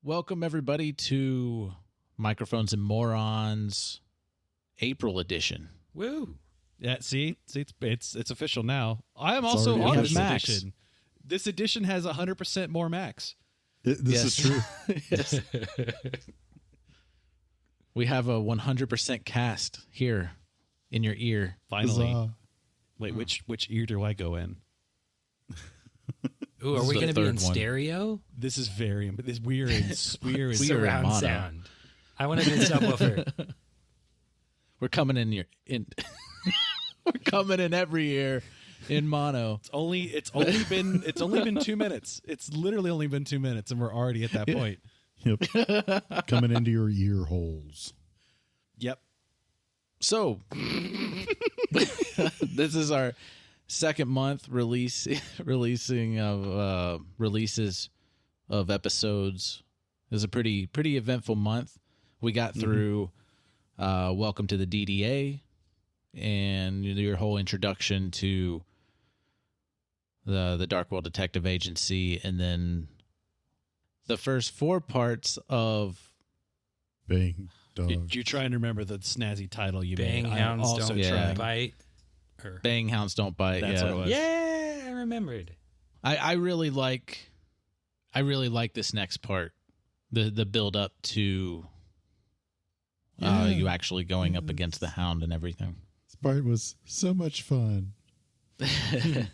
Welcome everybody to Microphones and Morons April edition. Woo! Yeah, see, it's official now. I am It's also already on official. this Max. edition. This edition has 100% more Max. This is true. Yes. We have a 100% cast here in your ear. Finally. Huzzah. Wait, which ear do I go in? Ooh, This are is we the going to be in third one. stereo? This is very. We're in Surround mono. sound. I want to be in subwoofer. We're coming in We're coming in every ear in mono. It's only been 2 minutes. It's literally only been 2 minutes, and we're already at that point. Yep. Coming into your ear holes. Yep. So this is our second month releases of episodes. It was a pretty eventful month. We got through Welcome to the DDA and your whole introduction to the Dark World Detective Agency, and then the first 4 parts of Bang, dog. You try and remember the snazzy title you Bang made. hounds I'm also don't trying. bite. Or, Bang Hounds Don't Bite. That's what it was. yeah, I remembered. I really like this next part, the build up to you actually going up against the Hound and everything. This part was so much fun. I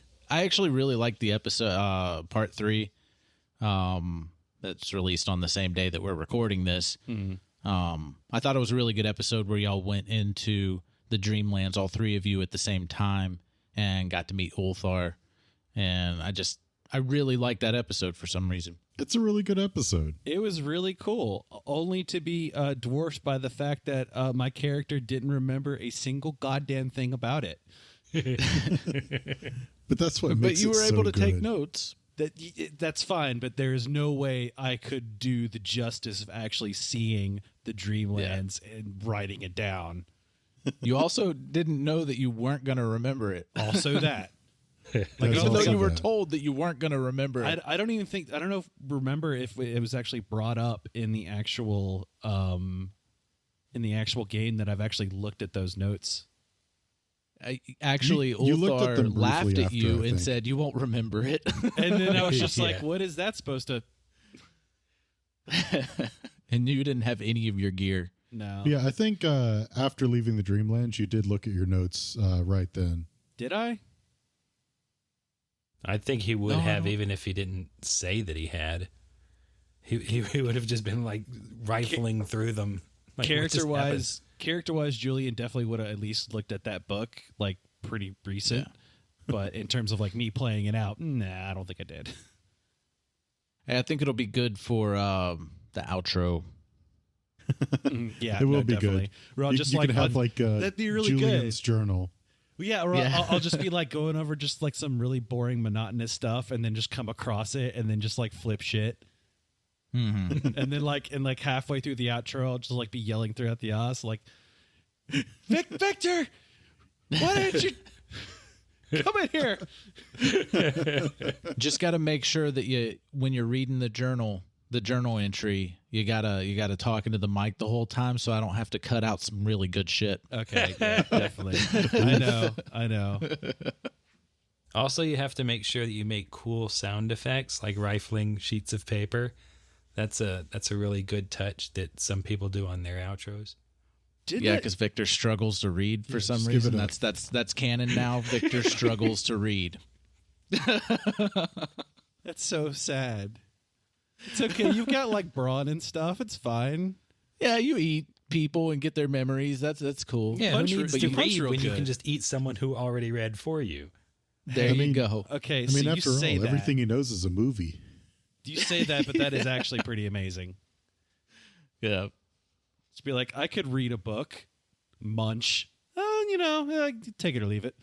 actually really like the episode part 3 that's released on the same day that we're recording this. I thought it was a really good episode where y'all went into the Dreamlands, all 3 of you at the same time, and got to meet Ulthar. And I really liked that episode for some reason. It's a really good episode. It was really cool, only to be dwarfed by the fact that my character didn't remember a single goddamn thing about it. But that's what But makes you it were able so to take good. notes. That's fine, but there is no way I could do the justice of actually seeing the Dreamlands and writing it down. You also didn't know that you weren't going to remember it. Also that. There's Even though also you were that. told that you weren't going to remember it. I don't even think, I don't know remember if it was actually brought up in the actual game that I've actually looked at those notes. Actually, You looked at them Ulthar laughed briefly at after, you I and think. said, "You won't remember it." And then I was just like, Yeah. what is that supposed to? And you didn't have any of your gear. No. Yeah, I think after leaving the Dreamlands, you did look at your notes right then. Did I? I think he would No, I have, don't- even if he didn't say that he had. He would have just been like rifling through them. Like, what just happened? Character-wise, Julian definitely would have at least looked at that book, like pretty recent. But in terms of like me playing it out, nah, I don't think I did. Hey, I think it'll be good for the outro. Yeah, It will be definitely. good. Or I'll You just can like have like that'd be really Julian's good. journal. Yeah, or Yeah. I'll just be like going over just like some really boring, monotonous stuff, and then just come across it, and then just like flip shit, and then like halfway through the outro, I'll just like be yelling throughout the Oz like, Victor, why didn't you come in here? Just got to make sure that when you're reading the journal entry, you gotta talk into the mic the whole time, so I don't have to cut out some really good shit. Okay, yeah, definitely. I know. Also, you have to make sure that you make cool sound effects, like rifling sheets of paper. That's a really good touch that some people do on their outros. Yeah, because Victor struggles to read for some just give reason. it That's canon now. Victor struggles to read. That's so sad. It's okay. You've got like brawn and stuff. It's fine. Yeah, you eat people and get their memories. That's cool. Yeah, Punch who re- needs but to you punch read real when you good. can just eat someone who already read for you? There I you mean- go. Okay, I so mean, you after all, say that. everything he knows is a movie. You say that, but that is actually pretty amazing. Yeah. Just be like, I could read a book, munch. Take it or leave it.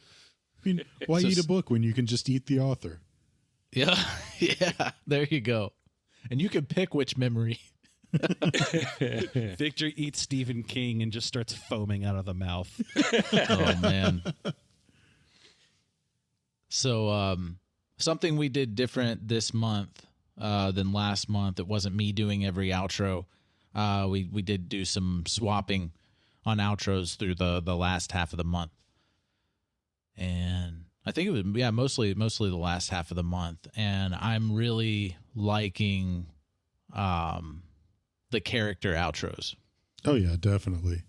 I mean, why So eat a book when you can just eat the author? Yeah. Yeah. There you go. And you can pick which memory. Victor eats Stephen King and just starts foaming out of the mouth. Oh man. So something we did different this month than last month. It wasn't me doing every outro. We did do some swapping on outros through the last half of the month. And I think it was mostly the last half of the month. And I'm really liking the character outros. Oh yeah, definitely.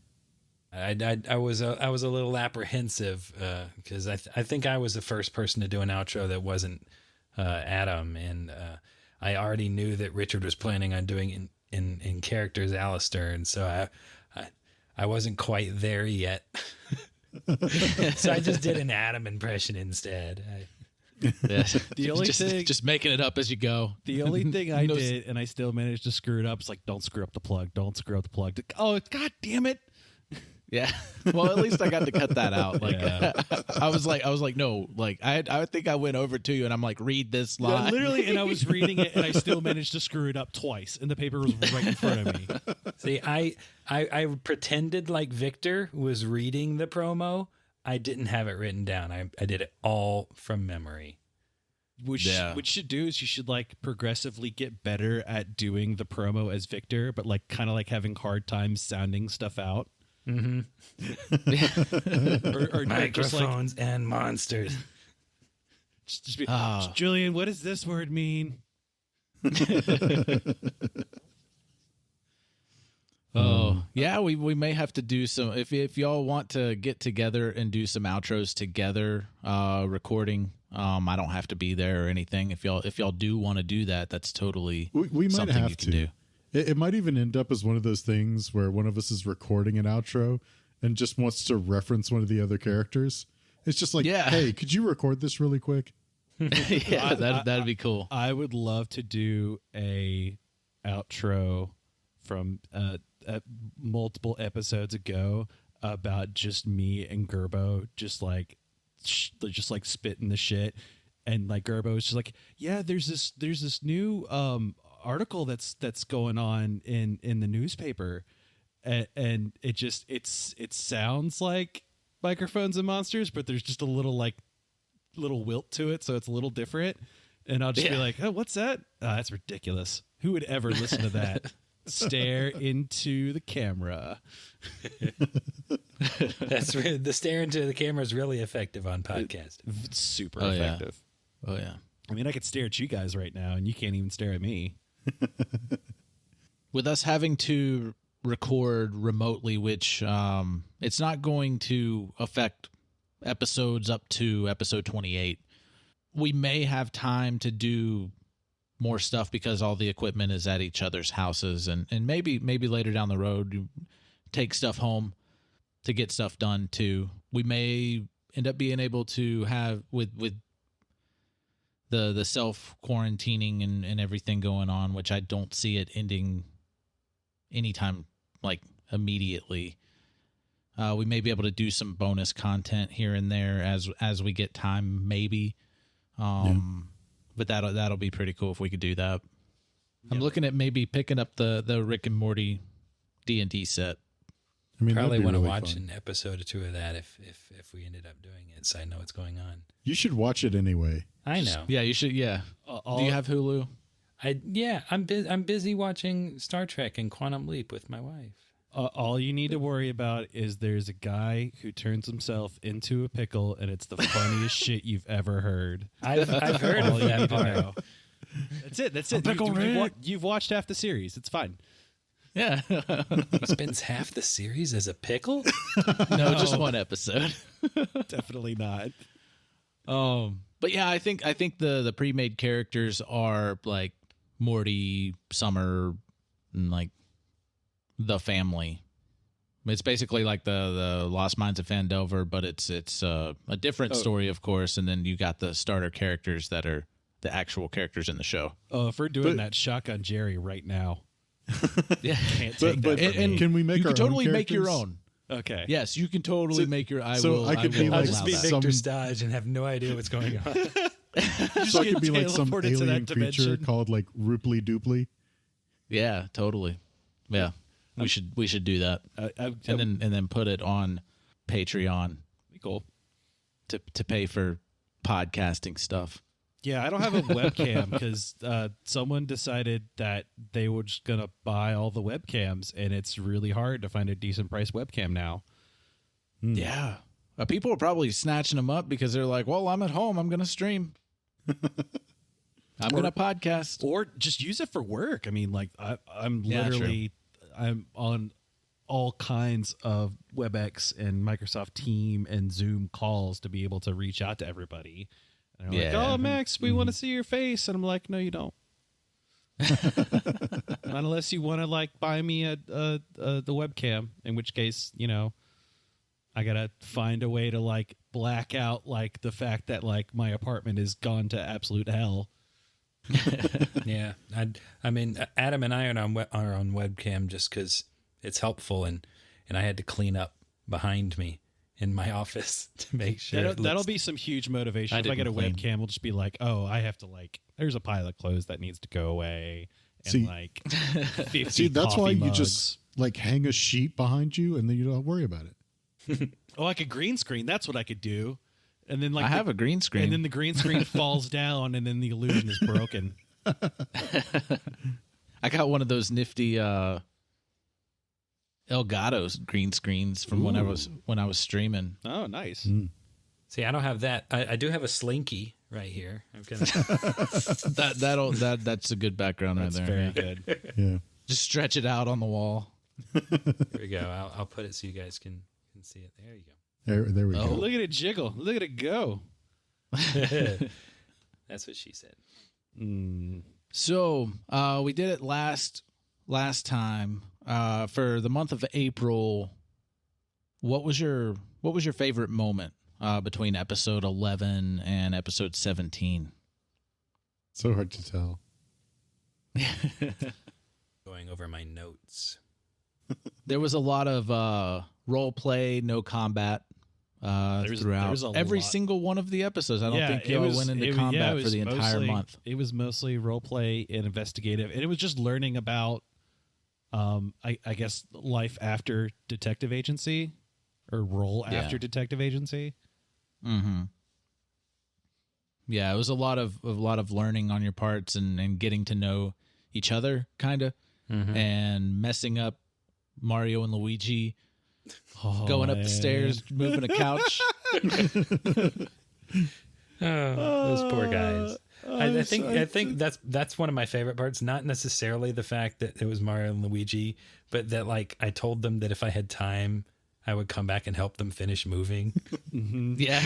I was a little apprehensive because I think I was the first person to do an outro that wasn't Adam, and I already knew that Richard was planning on doing in characters Alistair, and so I wasn't quite there yet. So I just did an Adam impression instead. The only thing, just making it up as you go. The only thing I did, and I still managed to screw it up, is like, don't screw up the plug. Don't screw up the plug. Oh, God damn it. Yeah. Well, at least I got to cut that out. Like, I was like, no, like I think I went over to you and I'm like, read this line. Yeah, literally. And I was reading it and I still managed to screw it up twice. And the paper was right in front of me. See, I pretended like Victor was reading the promo. I didn't have it written down. I did it all from memory. What you should do is you should like progressively get better at doing the promo as Victor, but like kind of like having hard time sounding stuff out. Mm-hmm. or microphones and monsters. Just be, Julian, what does this word mean? Oh, yeah, we may have to do some, if y'all want to get together and do some outros together, recording. I don't have to be there or anything. If y'all do want to do that, that's totally we might something have you can to do. It might even end up as one of those things where one of us is recording an outro and just wants to reference one of the other characters. It's just like, hey, could you record this really quick? Yeah, that'd be cool. I would love to do a outro from multiple episodes ago about just me and Gerbo just like spitting the shit, and like Gerbo is just like, yeah, there's this new article that's going on in the newspaper, and it sounds like Microphones and Monsters, but there's just a little wilt to it, so it's a little different. And I'll just be like, oh, what's that? That's ridiculous. Who would ever listen to that? Stare into the camera. The stare into the camera is really effective on podcast. It's super effective. Oh yeah. I mean, I could stare at you guys right now, and you can't even stare at me. With us having to record remotely, which it's not going to affect episodes up to episode 28. We may have time to do more stuff because all the equipment is at each other's houses, and maybe later down the road you take stuff home to get stuff done too. We may end up being able to have with the self quarantining and everything going on, which I don't see it ending anytime like immediately. We may be able to do some bonus content here and there as we get time, maybe. But that'll be pretty cool if we could do that. I'm looking at maybe picking up the Rick and Morty D&D set. I mean, probably want to really watch fun. an episode or two of that if we ended up doing it, so I know what's going on. You should watch it anyway. I know. Yeah, you should. Yeah. Do you have Hulu? I'm busy watching Star Trek and Quantum Leap with my wife. All you need to worry about is there's a guy who turns himself into a pickle, and it's the funniest shit you've ever heard. I've heard of that part. That's it. You've watched half the series. It's fine. Yeah. He spends half the series as a pickle? No, just one episode. Definitely not. But yeah, I think the pre-made characters are like Morty, Summer, and like the family. It's basically like the Lost Mines of Phandelver, but it's a different story, of course. And then you got the starter characters that are the actual characters in the show. Oh, if we're doing that, Shotgun Jerry right now. Yeah, can't take that. And can we make you our can totally own make your characters? own? Okay. Yes, you can totally make your. I could be I'll like just be some- Victor Stage and have no idea what's going on. So it could be like some teleported to that alien creature dimension. called like Rooply Dooply. Yeah, totally. Yeah, we should do that, and then put it on Patreon. Cool. To pay for podcasting stuff. Yeah, I don't have a webcam because someone decided that they were just going to buy all the webcams, and it's really hard to find a decent price webcam now. Yeah. People are probably snatching them up because they're like, well, I'm at home. I'm going to stream. I'm going to podcast. Or just use it for work. I mean, like, I'm Yeah, literally, I'm on all kinds of WebEx and Microsoft Team and Zoom calls to be able to reach out to everybody. And they're like, oh, Max, we want to see your face. And I'm like, no, you don't. Not unless you want to, like, buy me the webcam, in which case, you know, I got to find a way to, like, black out, like, the fact that, like, my apartment is gone to absolute hell. Yeah. I mean, Adam and I are on webcam just because it's helpful, and I had to clean up behind me in my office to make sure. That'll be some huge motivation. If I get a webcam, we'll just be like, oh, I have to, like, there's a pile of clothes that needs to go away. And like 50 that's why mugs. You just like hang a sheet behind you and then you don't worry about it. Oh, like a green screen. That's what I could do. And then like I have a green screen. And then the green screen falls down and then the illusion is broken. I got one of those nifty Elgato's green screens from when I was streaming. Oh, nice. See, I don't have that. I do have a Slinky right here. I'm gonna... that's a good background right there. Very good. Yeah. Just stretch it out on the wall. Here we go. I'll put it so you guys can see it. There you go. There we Oh, go. look at it jiggle. Look at it go. That's what she said. So we did it last time for the month of April. What was your favorite moment between episode 11 and episode 17? So hard to tell. Going over my notes. There was a lot of role play, no combat throughout every single one of the episodes. I don't think y'all went into combat for the entire month. It was mostly role play and investigative, and it was just learning about, I guess, life after detective agency or role after detective agency. Mm-hmm. Yeah, it was a lot of learning on your parts and getting to know each other, kind of, and messing up Mario and Luigi, going up the stairs, moving a couch. Those poor guys. I think that's one of my favorite parts. Not necessarily the fact that it was Mario and Luigi, but that like I told them that if I had time, I would come back and help them finish moving. Yeah,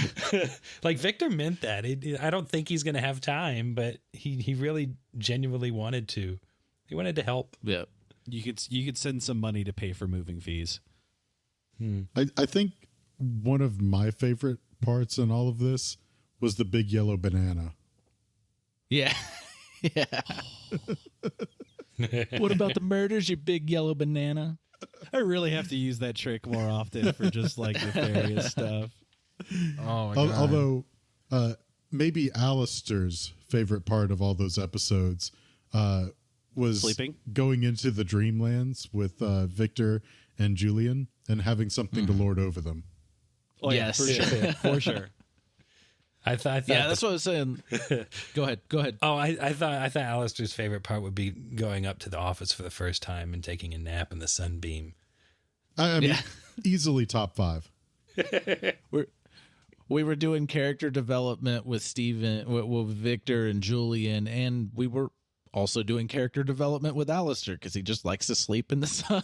like Victor meant that. I don't think he's going to have time, but he really genuinely wanted to. He wanted to help. Yeah, you could send some money to pay for moving fees. I think one of my favorite parts in all of this was the big yellow banana. yeah, yeah. What about the murders, you big yellow banana? I really have to use that trick more often for just like nefarious stuff. Oh my God. Although maybe Alistair's favorite part of all those episodes was sleeping, going into the Dreamlands with Victor and Julian and having something to lord over them. Oh, yes, yeah, for sure. For sure. I thought that's what I was saying. Go ahead. Oh, I thought Alistair's favorite part would be going up to the office for the first time and taking a nap in the sunbeam. I mean, easily top 5. We were doing character development with Steven, with Victor and Julian, and we were also doing character development with Alistair because he just likes to sleep in the sun.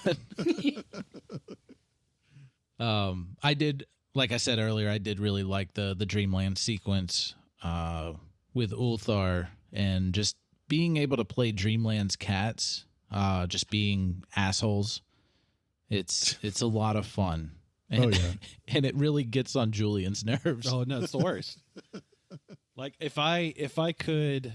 I did. Like I said earlier, I did really like the Dreamland sequence with Ulthar and just being able to play Dreamland's cats, just being assholes. It's a lot of fun. And, and it really gets on Julian's nerves. Oh no, it's the worst. Like if I could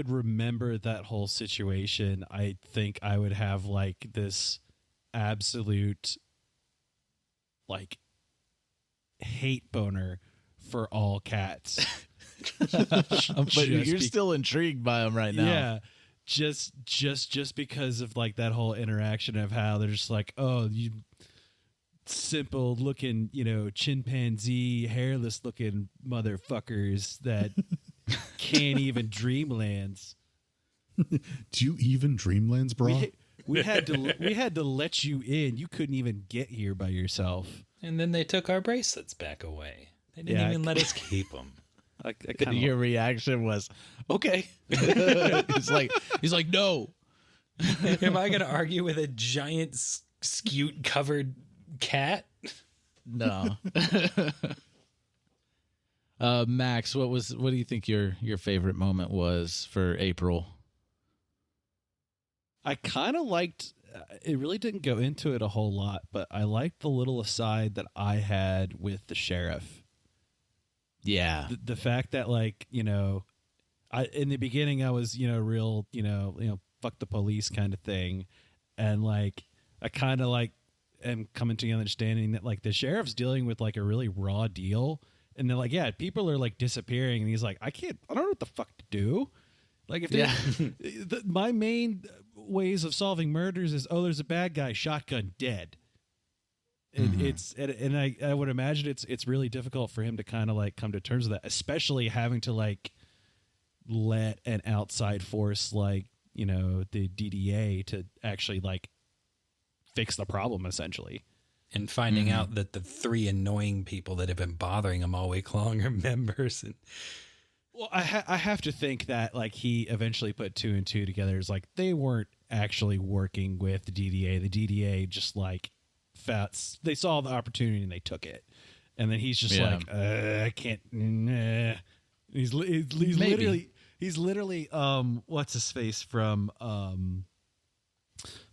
remember that whole situation, I think I would have like this absolute like hate boner for all cats. But you're still intrigued by them right now. Yeah. Just because of like that whole interaction of how they're just like, oh, you simple looking, chimpanzee, hairless looking motherfuckers that can't even dreamlands. Do you even dreamlands, bro? We had to let you in. You couldn't even get here by yourself. And then they took our bracelets back away. They didn't even let us keep them. Your reaction was, okay. He's like, no. Am I going to argue with a giant scute covered cat? No. Max, what do you think your favorite moment was for April? I kind of liked, it really didn't go into it a whole lot, but I liked the little aside that I had with the sheriff. Yeah. The fact that, like, in the beginning I was, real, fuck the police kind of thing. And, like, I kind of, like, am coming to the understanding that, like, the sheriff's dealing with, like, a really raw deal. And they're like, yeah, people are, like, disappearing. And he's like, I don't know what the fuck to do. Like, if my main ways of solving murders is, there's a bad guy, shotgun, dead. And I would imagine it's really difficult for him to kind of like come to terms with that, especially having to like let an outside force like, the DDA to actually like fix the problem essentially. And finding out that the 3 annoying people that have been bothering him all week long are members. And well, I have to think that like he eventually put 2 and 2 together. It's like they weren't actually working with the DDA. The DDA just like they saw the opportunity and they took it. And then he's just like, I can't. Nah. He's literally what's his face from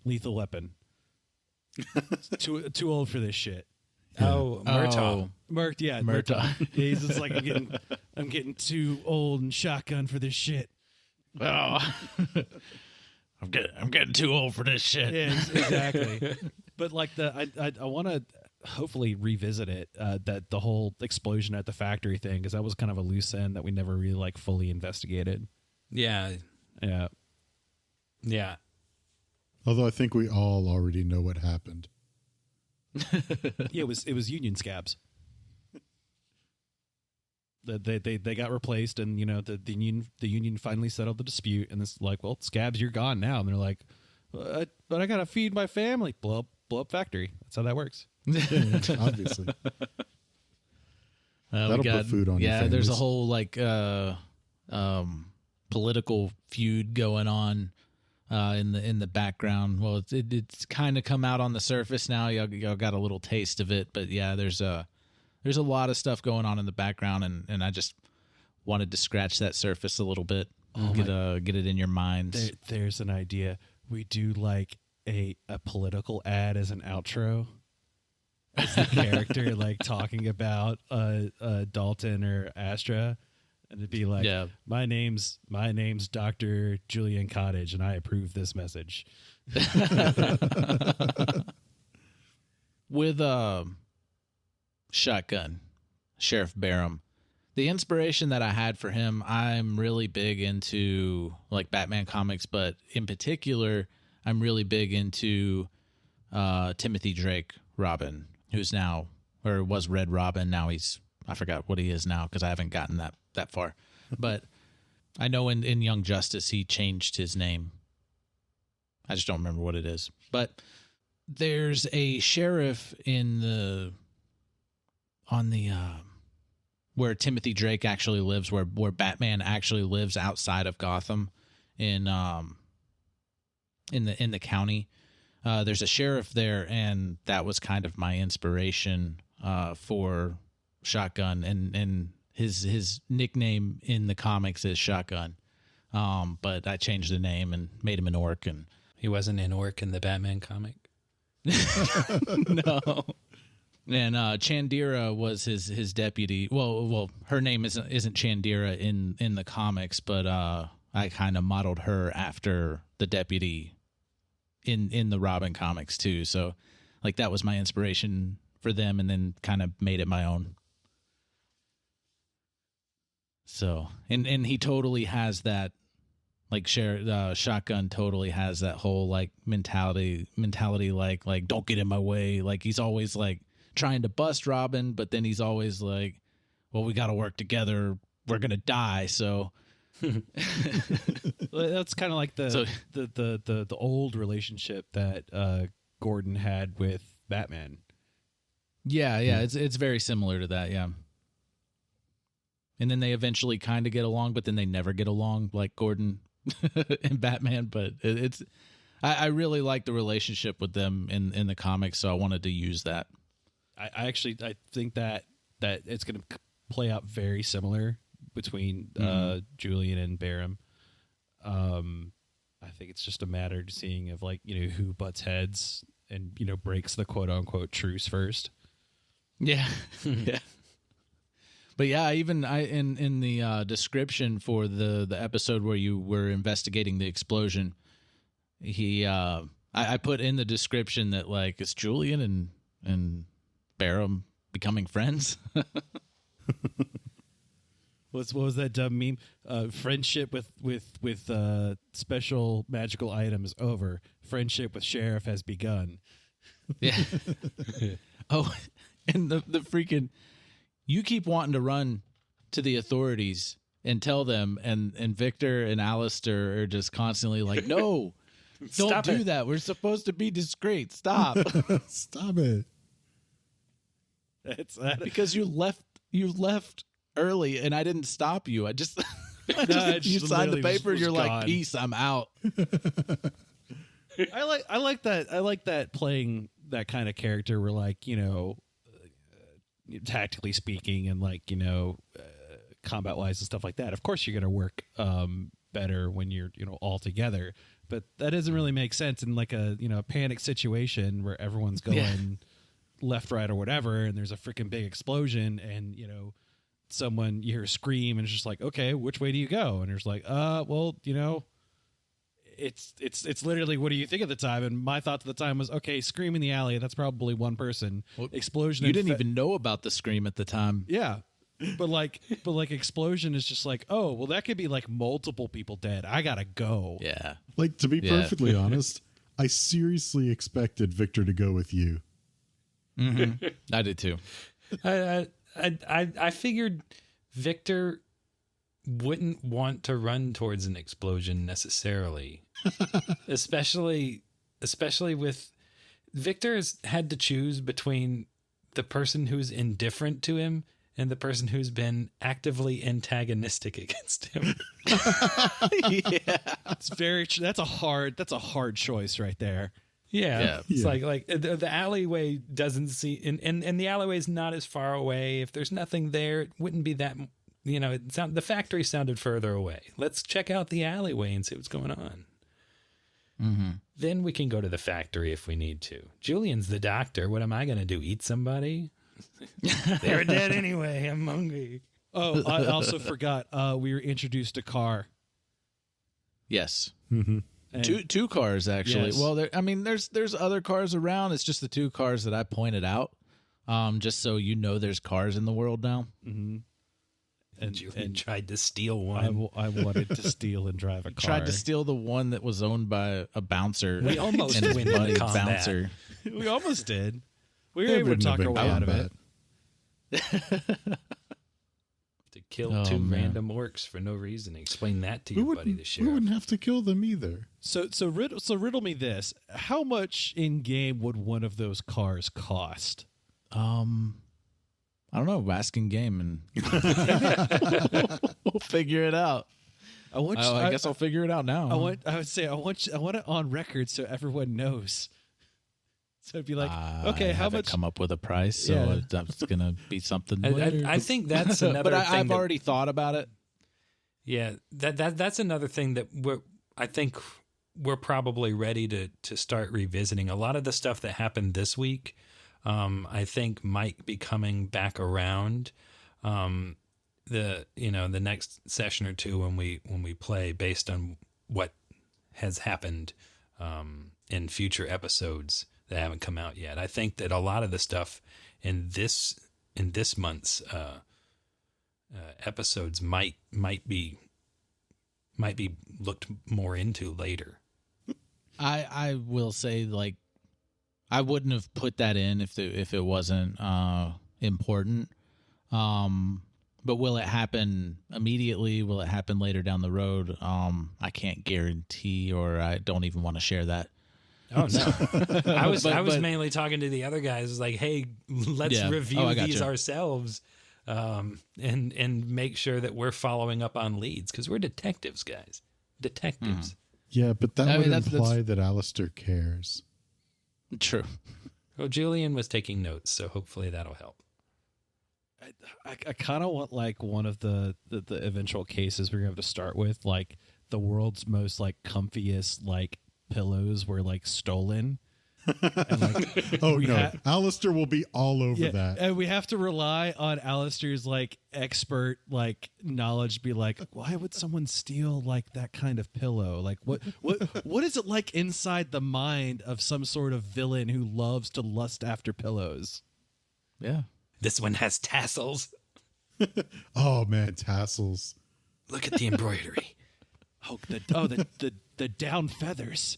Lethal Weapon. too old for this shit. Oh, Murtaugh. Murtaugh. He's just like, I'm getting too old and shotgun for this shit. Oh, I'm getting too old for this shit. Yeah, exactly. But like I want to hopefully revisit it. That the whole explosion at the factory thing, because that was kind of a loose end that we never really like fully investigated. Yeah. Although I think we all already know what happened. Yeah, it was Union scabs. They got replaced, and the union finally settled the dispute, and it's like, well, scabs, you're gone now, and they're like, but I gotta feed my family. Blow up factory. That's how that works. Obviously. That'll put food on your families. There's a whole like political feud going on in the background. Well, it's kind of come out on the surface now. Y'all got a little taste of it, but yeah, there's a lot of stuff going on in the background, and I just wanted to scratch that surface a little bit. Get it in your minds. There's an idea. We do like a political ad as an outro. As the character like talking about Dalton or Astra, and it'd be like, my name's Dr. Julian Cottage, and I approve this message. With Shotgun, Sheriff Barham, the inspiration that I had for him, I'm really big into like Batman comics, but in particular, I'm really big into Timothy Drake Robin, who's now, or was Red Robin. Now I forgot what he is now because I haven't gotten that far. But I know in Young Justice, he changed his name. I just don't remember what it is. But there's a sheriff where Timothy Drake actually lives, where Batman actually lives outside of Gotham in the county. There's a sheriff there, and that was kind of my inspiration for Shotgun, and his nickname in the comics is Shotgun. But I changed the name and made him an orc, and he wasn't an orc in the Batman comic. No. And Chandira was his deputy. Well, her name isn't Chandira in the comics, but I kind of modeled her after the deputy in the Robin comics too. So like that was my inspiration for them, and then kind of made it my own. So and he totally has that, like Shotgun totally has that whole like mentality like don't get in my way. Like he's always like trying to bust Robin, but then he's always like, well, we got to work together. We're going to die. So that's kind of like the old relationship that Gordon had with Batman. Yeah. It's very similar to that. Yeah. And then they eventually kind of get along, but then they never get along like Gordon and Batman. But I really like the relationship with them in the comics, so I wanted to use that. I think that it's going to play out very similar between Julian and Barham. I think it's just a matter of seeing of like, who butts heads and, breaks the quote unquote truce first. Yeah. Yeah. But yeah, even in the description for the episode where you were investigating the explosion, I put in the description that like it's Julian and Barham becoming friends. What was that dumb meme? Friendship with special magical items over. Friendship with sheriff has begun. Yeah. Oh, and the freaking, you keep wanting to run to the authorities and tell them, and Victor and Alistair are just constantly like, no, don't do that. We're supposed to be discreet. Stop. Stop it. Because you left early and I didn't stop you. You signed the paper. You're gone. Like, peace, I'm out. I like that playing that kind of character where like, tactically speaking and like, combat wise and stuff like that. Of course you're going to work better when you're, all together, but that doesn't really make sense in like a, panic situation where everyone's going left, right, or whatever. And there's a freaking big explosion and, someone, you hear a scream and it's just like, okay, which way do you go? And there's like, well, it's literally, what do you think at the time? And my thought at the time was, okay, scream in the alley. That's probably one person. Well, explosion. You didn't even know about the scream at the time. Yeah. But like explosion is just like, oh, well, that could be like multiple people dead. I gotta go. Yeah. Like, to be perfectly honest, I seriously expected Victor to go with you. Mm-hmm. I did too. I figured Victor wouldn't want to run towards an explosion necessarily, especially with Victor's had to choose between the person who's indifferent to him and the person who's been actively antagonistic against him. Yeah, that's a hard choice right there. Yeah. It's like the alleyway doesn't see, and the alleyway's not as far away. If there's nothing there, it wouldn't be that, the factory sounded further away. Let's check out the alleyway and see what's going on. Mm-hmm. Then we can go to the factory if we need to. Julian's the doctor. What am I going to do? Eat somebody? They're dead anyway. I'm hungry. Oh, I also forgot. We were introduced to Car. Yes. Mm-hmm. Two cars, actually. Yes. Well, there's other cars around. It's just the two cars that I pointed out, just so there's cars in the world now. Mm-hmm. And Julian tried to steal one. I wanted to steal and drive a car. Tried to steal the one that was owned by a bouncer. We almost win in combat. Bouncer. We almost did. We were able to talk our way out of it. To kill two random orcs for no reason. Explain that to your buddy, the sheriff. We wouldn't have to kill them either. So riddle me this: how much in game would one of those cars cost? I don't know. Ask in game, and we'll figure it out. I guess I'll figure it out now. I want it on record so everyone knows. So it'd be like, okay, how much? Come up with a price, so it's gonna be something. I think that's another. But I've already thought about it. Yeah, that's another thing that I think we're probably ready to start revisiting. A lot of the stuff that happened this week, I think might be coming back around. The next session or two when we play based on what has happened in future episodes that haven't come out yet. I think that a lot of the stuff in this month's episodes might be looked more into later. I will say, like, I wouldn't have put that in if it wasn't important. But will it happen immediately? Will it happen later down the road? I can't guarantee, or I don't even want to share that. Oh no, I was mainly talking to the other guys. Like, hey, let's review these ourselves, and make sure that we're following up on leads because we're detectives, guys. Detectives. Yeah, but that would imply that Alistair cares. True. Well, Julian was taking notes, so hopefully that'll help. I kind of want like one of the eventual cases we're going to have to start with, like the world's most like comfiest like pillows were like stolen. And, like, oh no, Alistair will be all over that. And we have to rely on Alistair's like expert like knowledge to be like, why would someone steal like that kind of pillow? Like what is it like inside the mind of some sort of villain who loves to lust after pillows? Yeah. This one has tassels. Oh man, tassels. Look at the embroidery. The down feathers.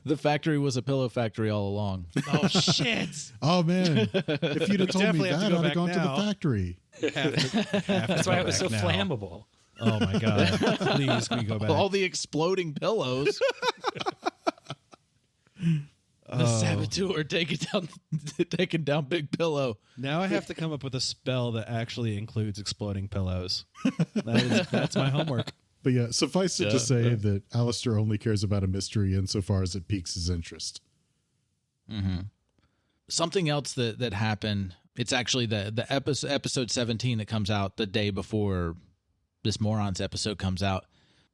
The factory was a pillow factory all along. Oh shit! Oh man, if you'd have told me that, I'd have gone to the factory. That's why it was so flammable. Oh my god! Please, can we go back? All the exploding pillows. The saboteur taking down Big Pillow. Now I have to come up with a spell that actually includes exploding pillows. That's my homework. But yeah, suffice it to say that Alistair only cares about a mystery insofar as it piques his interest. Mm-hmm. Something else that happened, it's actually the episode 17 that comes out the day before this Morons episode comes out.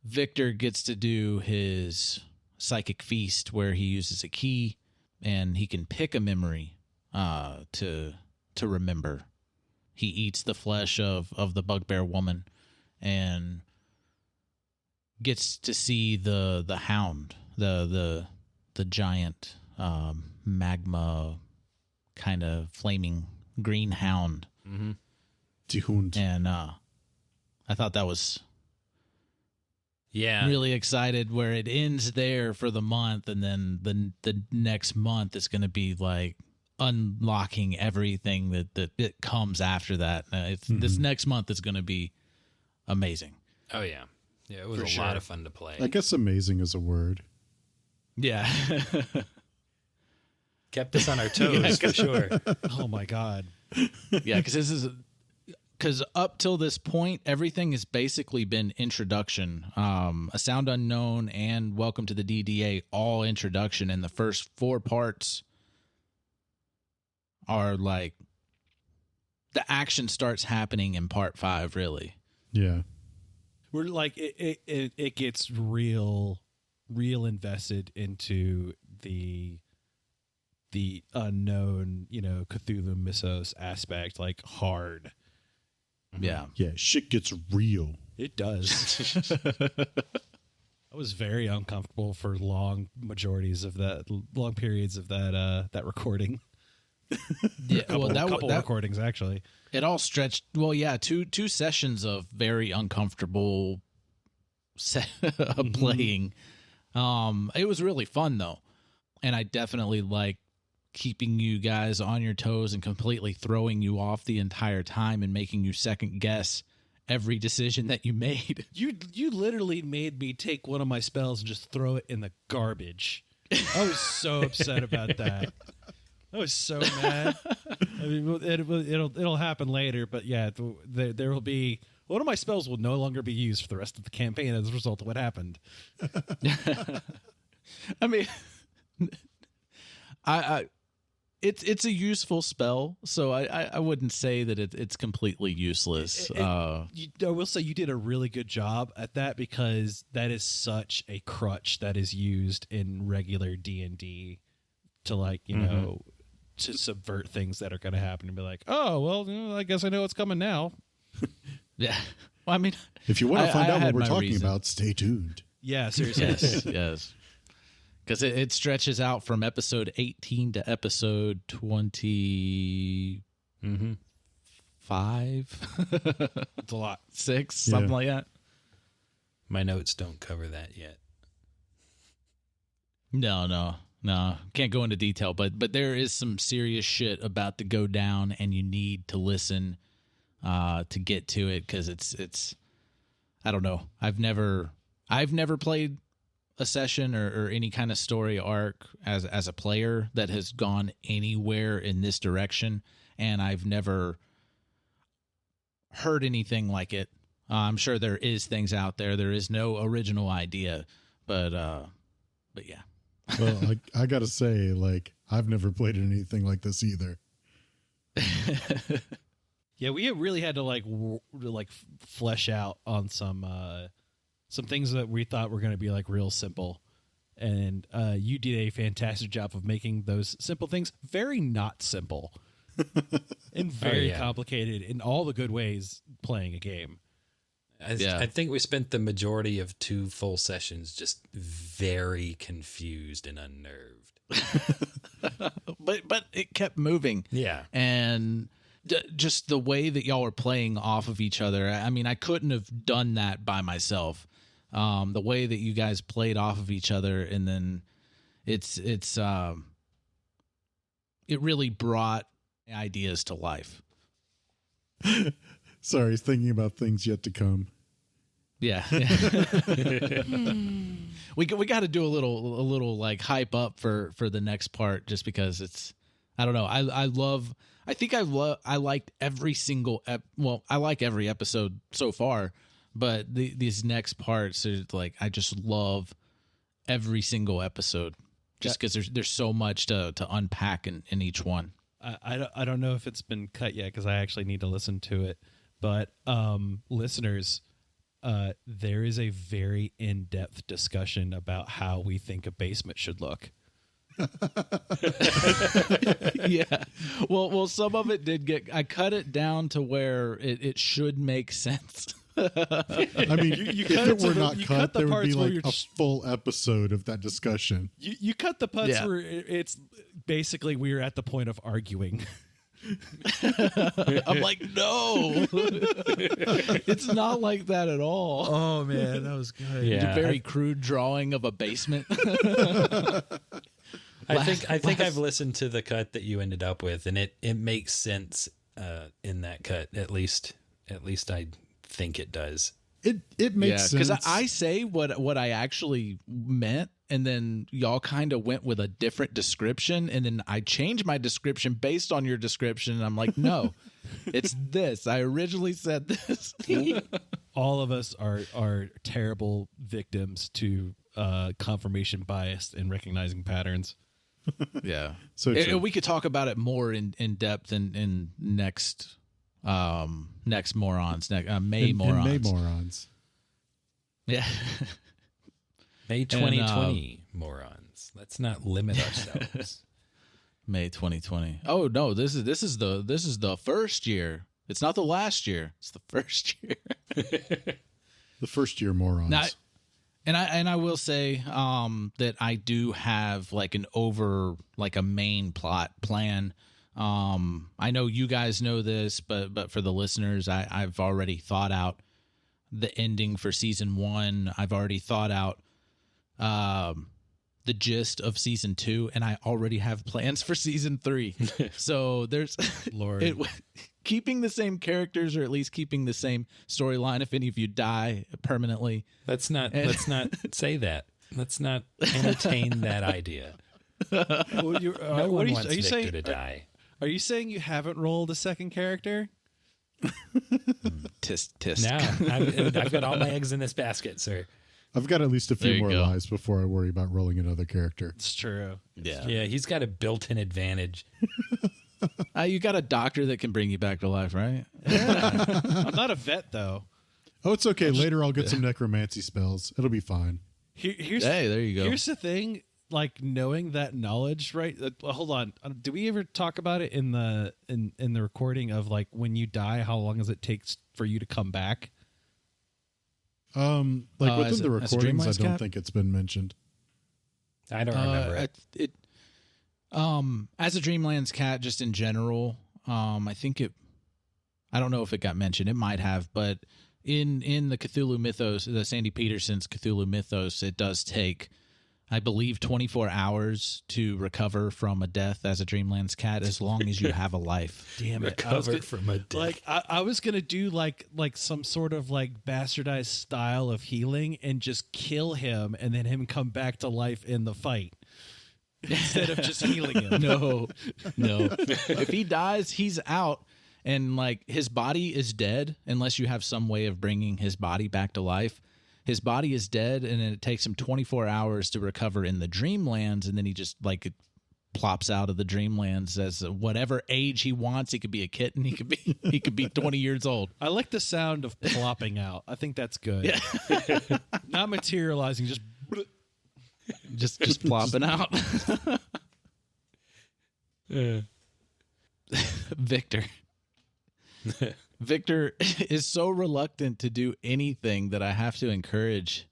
Victor gets to do his psychic feast where he uses a key and he can pick a memory to remember. He eats the flesh of the bugbear woman and gets to see the hound, the giant magma kind of flaming green hound. Mm-hmm. Die Hund. And I thought that was really excited where it ends there for the month, and then the next month is going to be like unlocking everything that it comes after that. This next month is going to be amazing. Oh yeah. Yeah, it was a lot of fun to play. I guess amazing is a word. Yeah. Kept us on our toes for sure. Oh my god. Yeah, because up till this point, everything has basically been introduction. A Sound Unknown and Welcome to the DDA, all introduction. And the first 4 parts are like, the action starts happening in part 5, really. Yeah. We're like, it gets real invested into the unknown, Cthulhu Mythos aspect, like hard. Yeah. Yeah, shit gets real. It does. I was very uncomfortable for long periods of that recording. Yeah, couple recordings actually. It all stretched. Well, yeah, two sessions of very uncomfortable playing. It was really fun though, and I definitely like keeping you guys on your toes and completely throwing you off the entire time and making you second guess every decision that you made. You literally made me take one of my spells and just throw it in the garbage. I was so upset about that. I was so mad. I mean, it'll happen later, but yeah, there will be one of my spells will no longer be used for the rest of the campaign as a result of what happened. I mean, it's a useful spell, so I wouldn't say that it's completely useless. I will say you did a really good job at that, because that is such a crutch that is used in regular D&D to like know, to subvert things that are going to happen and be like, oh well, I guess I know what's coming now. Yeah, well, I mean, if you want to find out what we're talking about, stay tuned. Yeah, seriously. Yes. Because it stretches out from episode 18 to episode 25. It's a lot. 6, something like that. My notes don't cover that yet. No, can't go into detail, but there is some serious shit about to go down, and you need to listen to get to it, because it's I don't know. I've never played a session or any kind of story arc as a player that has gone anywhere in this direction, and I've never heard anything like it. I'm sure there is things out there. There is no original idea, but yeah. Well, I gotta say, like, I've never played anything like this either. Yeah, we really had to like flesh out on some things that we thought were going to be like real simple, and you did a fantastic job of making those simple things very not simple and very complicated in all the good ways playing a game. I think we spent the majority of 2 full sessions just very confused and unnerved. but it kept moving. Yeah. And just the way that y'all were playing off of each other. I mean, I couldn't have done that by myself. The way that you guys played off of each other, and then it really brought ideas to life. Sorry, thinking about things yet to come. Yeah. we got to do a little like hype up for the next part, just because it's, I don't know. I liked every single I like every episode so far, but these next parts are like, I just love every single episode, just because there's so much to unpack in each one. I don't know if it's been cut yet, because I actually need to listen to it. But listeners, there is a very in-depth discussion about how we think a basement should look. Yeah. Well, some of it did I cut it down to where it should make sense. I mean, if it were not cut, there would be like a full episode of that discussion. You cut the parts where it's basically we're at the point of arguing. I'm like, no, it's not like that at all. Oh man, that was good. Yeah, it's a very crude drawing of a basement. I think I've listened to the cut that you ended up with, and it makes sense in that cut. At least I think it does. It makes sense, because I say what I actually meant, and then y'all kind of went with a different description, and then I changed my description based on your description, and I'm like, no, it's this. I originally said this. All of us are terrible victims to confirmation bias and recognizing patterns. Yeah. So we could talk about it more in depth in next Morons, May Morons. May Morons. Yeah. May 2020 Morons. Let's not limit ourselves. May 2020. Oh no, this is the first year. It's not the last year. It's the first year. The first year Morons. Now, and I will say that I do have like a main plot plan. I know you guys know this, but for the listeners, I've already thought out the ending for season 1. I've already thought out the gist of season 2, and I already have plans for season 3. So there's keeping the same characters, or at least keeping the same storyline if any of you die permanently. Let's not say that. Let's not entertain that idea. Well, no one wants Victor to die. Are you saying you haven't rolled a second character? Tisk tisk. No, I've got all my eggs in this basket, sir. I've got at least a few more lives before I worry about rolling another character. It's true. Yeah, he's got a built-in advantage. You got a doctor that can bring you back to life, right? Yeah. I'm not a vet, though. Oh, it's okay. Later I'll get some necromancy spells. It'll be fine. There you go. Here's the thing. Like, knowing that knowledge, right? Hold on. Do we ever talk about it in the recording of like when you die, how long does it take for you to come back? Within the recordings, I don't think it's been mentioned. I don't remember it. As a Dreamlands cat, just in general, I think I don't know if it got mentioned. It might have, but in the Cthulhu mythos, the Sandy Peterson's Cthulhu mythos, it does take I believe 24 hours to recover from a death as a Dreamlands cat, as long as you have a life. Damn it! Recover from a death. Like I was gonna do like some sort of like bastardized style of healing and just kill him and then him come back to life in the fight instead of just healing him. No. If he dies, he's out, and like his body is dead unless you have some way of bringing his body back to life. His body is dead, and then it takes him 24 hours to recover in the Dreamlands, and then he just like plops out of the Dreamlands as whatever age he wants. He could be a kitten. He could be 20 years old. I like the sound of plopping out. I think that's good. Yeah. Not materializing, just plopping out. Victor. Victor is so reluctant to do anything that I have to encourage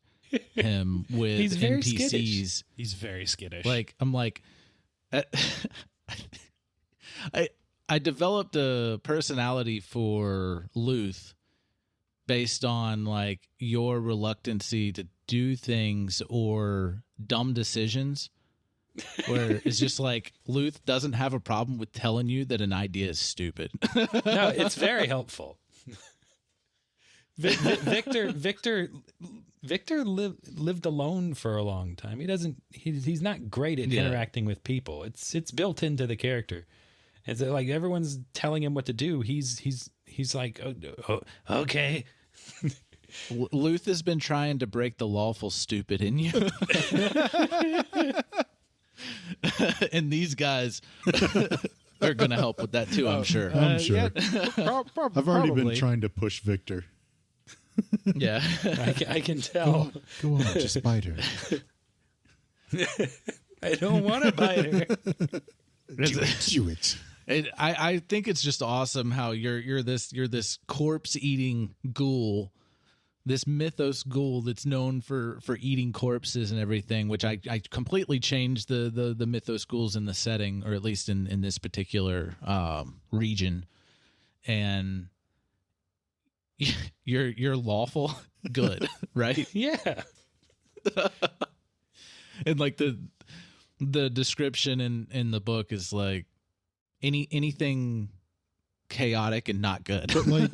him with. He's very NPCs. skittish. He's very skittish. Like I'm like, I developed a personality for Luth based on like your reluctancy to do things or dumb decisions. Where it's just like Luth doesn't have a problem with telling you that an idea is stupid. No, it's very helpful. Victor lived alone for a long time. He's not great at interacting with people. It's built into the character. It's like everyone's telling him what to do. He's like, oh, okay. Luth has been trying to break the lawful stupid in you. And these guys are going to help with that too, I'm sure. I'm sure. Yeah, I've already been trying to push Victor. Yeah. I can tell. Go on, just bite her. I don't want to bite her. Do it. I think it's just awesome how you're this corpse eating ghoul, this mythos ghoul that's known for eating corpses and everything, which I completely changed the mythos ghouls in the setting, or at least in this particular region. And you're lawful good, right? Yeah. And like the description in the book is like anything chaotic and not good. But like,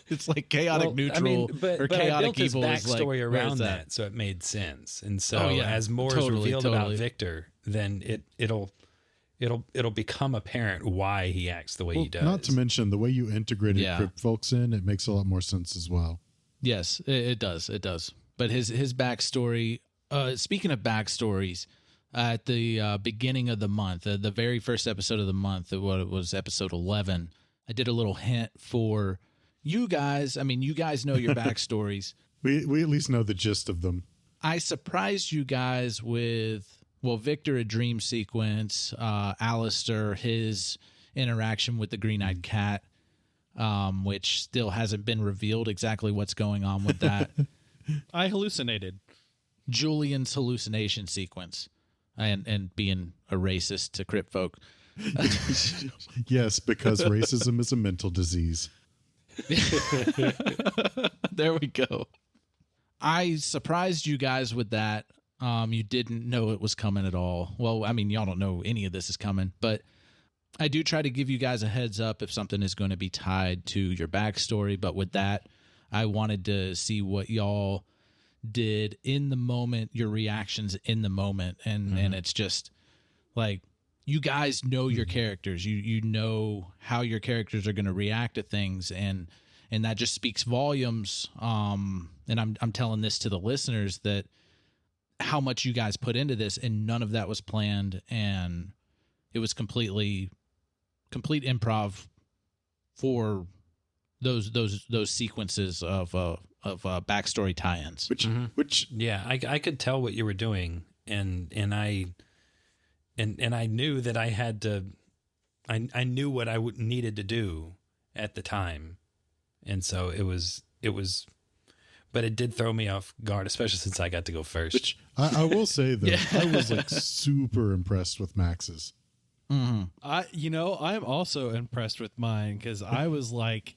it's like chaotic neutral or but chaotic I built his evil is like backstory where's around that, so it made sense. And so as more is revealed about Victor, then it'll become apparent why he acts the way he does. Not to mention the way you integrated Crypt Folks in, it makes a lot more sense as well. Yes, it does. It does. But his backstory, speaking of backstories, at the beginning of the month, the very first episode of the month, what it was episode 11, I did a little hint for you guys. I mean, you guys know your backstories. We at least know the gist of them. I surprised you guys with, well, Victor, a dream sequence, Alistair, his interaction with the green-eyed cat, which still hasn't been revealed exactly what's going on with that. I hallucinated. Julian's hallucination sequence. And being a racist to Crypt folk. Yes, because racism is a mental disease. There we go. I surprised you guys with that. You didn't know it was coming at all. Well, I mean, y'all don't know any of this is coming, but I do try to give you guys a heads up if something is going to be tied to your backstory. But with that, I wanted to see what y'all did in the moment, your reactions in the moment, and it's just like you guys know your characters, you know how your characters are going to react to things, and that just speaks volumes. And I'm telling this to the listeners, that how much you guys put into this, and none of that was planned, and it was complete improv for those sequences of backstory tie-ins. Which yeah, I could tell what you were doing, and I knew that I had to. I knew what I needed to do at the time, and so it was. But it did throw me off guard, especially since I got to go first. Which I will say though, I was like super impressed with Max's. Mm-hmm. I'm also impressed with mine, because I was like,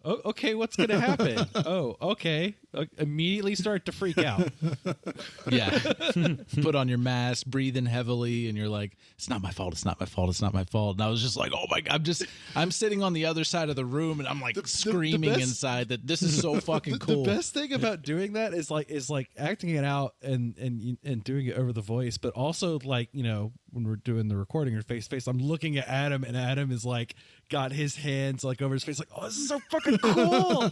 oh, okay, what's going to happen? Oh, okay. immediately start to freak out. Yeah. Put on your mask, breathe in heavily, and you're like, it's not my fault. It's not my fault. It's not my fault. And I was just like, oh my God, I'm sitting on the other side of the room and I'm like screaming inside that this is so fucking cool. The best thing about doing that is like acting it out and doing it over the voice, but also like, you know, when we're doing the recording or face to face, I'm looking at Adam and Adam is like got his hands like over his face, like, oh, this is so fucking cool.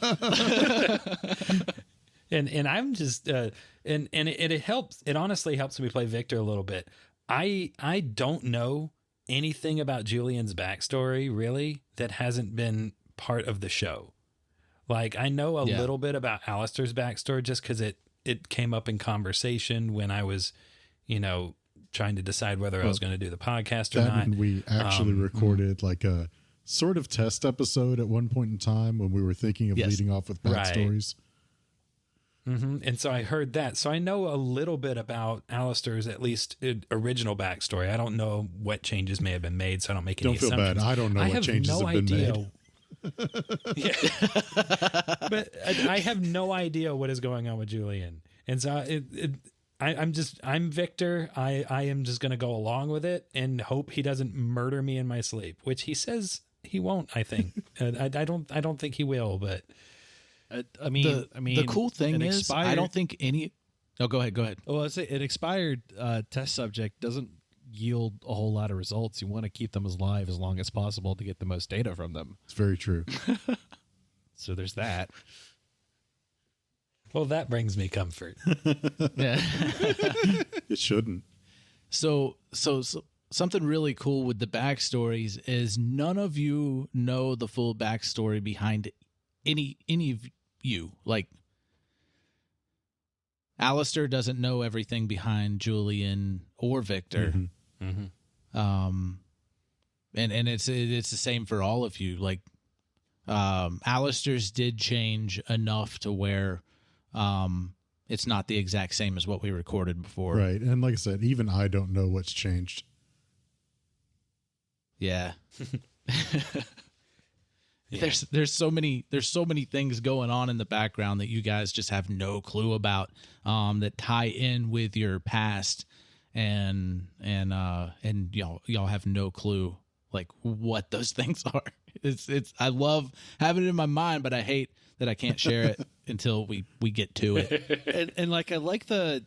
And I'm just and it helps. It honestly helps me play Victor a little bit. I don't know anything about Julian's backstory really that hasn't been part of the show. Like I know a little bit about Alistair's backstory just because it came up in conversation when I was, you know, trying to decide whether I was going to do the podcast or not. And we actually recorded like a sort of test episode at one point in time when we were thinking of leading off with backstories. Mm-hmm. And so I heard that. So I know a little bit about Alistair's at least original backstory. I don't know what changes may have been made, so I don't make any assumptions. Don't feel bad. I don't know what changes have been made. But I have no idea what is going on with Julian. And so I'm Victor. I am just going to go along with it and hope he doesn't murder me in my sleep, which he says he won't, I think. I don't think he will, but I mean, the cool thing is, I don't think any. Oh, go ahead. Well, I say an expired test subject doesn't yield a whole lot of results. You want to keep them as live as long as possible to get the most data from them. It's very true. So there's that. Well, that brings me comfort. Yeah, it shouldn't. So something really cool with the backstories is none of you know the full backstory behind any of you. Like Alistair doesn't know everything behind Julian or Victor. Mm-hmm. And it's the same for all of you. Like Alistair's did change enough to where it's not the exact same as what we recorded before. Right. And like I said, even I don't know what's changed. Yeah. There's so many things going on in the background that you guys just have no clue about that tie in with your past and y'all have no clue like what those things are. It's I love having it in my mind, but I hate that I can't share it until we get to it. And like I like the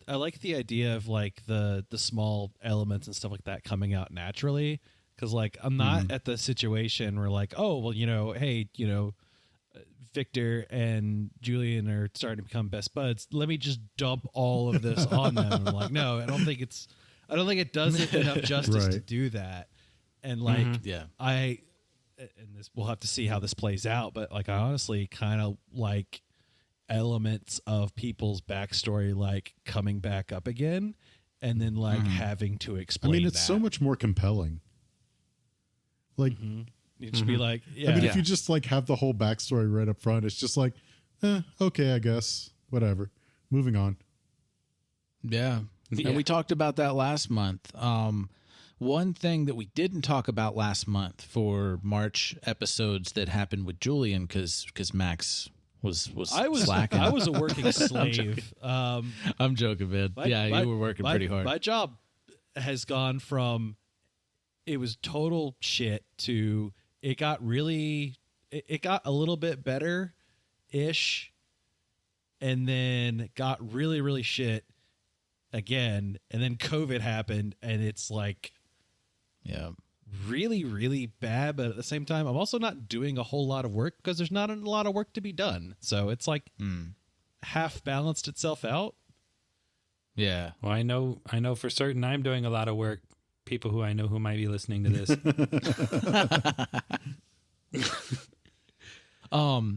idea of like the small elements and stuff like that coming out naturally. Because, like, I'm not at the situation where, like, oh, well, you know, hey, you know, Victor and Julian are starting to become best buds. Let me just dump all of this on them. And I'm like, no, I don't think it does it enough justice to do that. And, like, and this, we'll have to see how this plays out. But, like, I honestly kind of like elements of people's backstory, like, coming back up again and then, like, having to explain I mean, it's so much more compelling. Like, you should be like, yeah. I mean, if you just like have the whole backstory right up front, it's just like, okay, I guess, whatever. Moving on. Yeah. And we talked about that last month. One thing that we didn't talk about last month for March episodes that happened with Julian, because Max was slacking. I was a working slave. I'm joking, man. You were working pretty hard. My job has gone from it was total shit to it got a little bit better ish and then got really, really shit again. And then COVID happened and it's like, really, really bad. But at the same time, I'm also not doing a whole lot of work because there's not a lot of work to be done. So it's like half balanced itself out. Yeah. Well, I know for certain I'm doing a lot of work. People who I know who might be listening to this.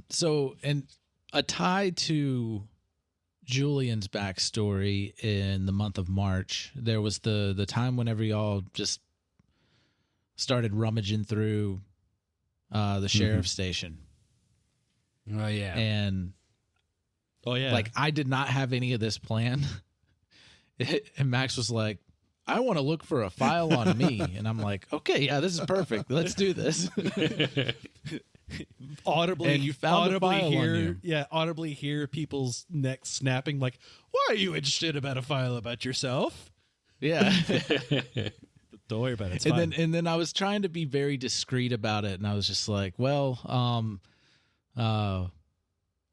So, and a tie to Julian's backstory in the month of March, there was the time whenever y'all just started rummaging through the sheriff's station. Oh yeah. And like I did not have any of this planned. And Max was like, I want to look for a file on me. And I'm like, okay, yeah, this is perfect. Let's do this. audibly And you found a file on you. audibly hear people's necks snapping like, why are you interested about a file about yourself? Yeah. Don't worry about it. It's and fine. then I was trying to be very discreet about it, and I was just like, well,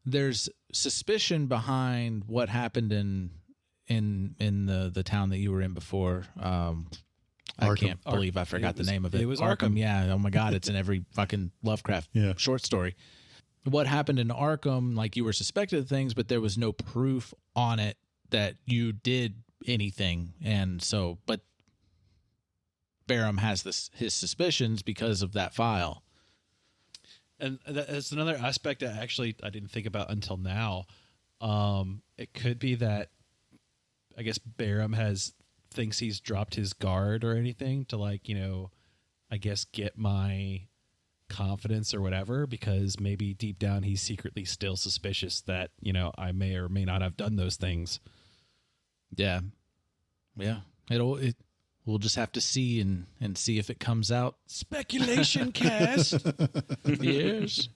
there's suspicion behind what happened in the town that you were in before. I can't believe I forgot the name of it. It was Arkham. Yeah. Oh my God. It's in every fucking Lovecraft short story. What happened in Arkham, like you were suspected of things, but there was no proof on it that you did anything. And so, but Barham has his suspicions because of that file. And that's another aspect that actually I didn't think about until now. It could be that I guess Barham thinks he's dropped his guard or anything to, like, you know, I guess get my confidence or whatever, because maybe deep down he's secretly still suspicious that, you know, I may or may not have done those things. Yeah. Yeah. We'll just have to see and see if it comes out. Speculation cast. Yes.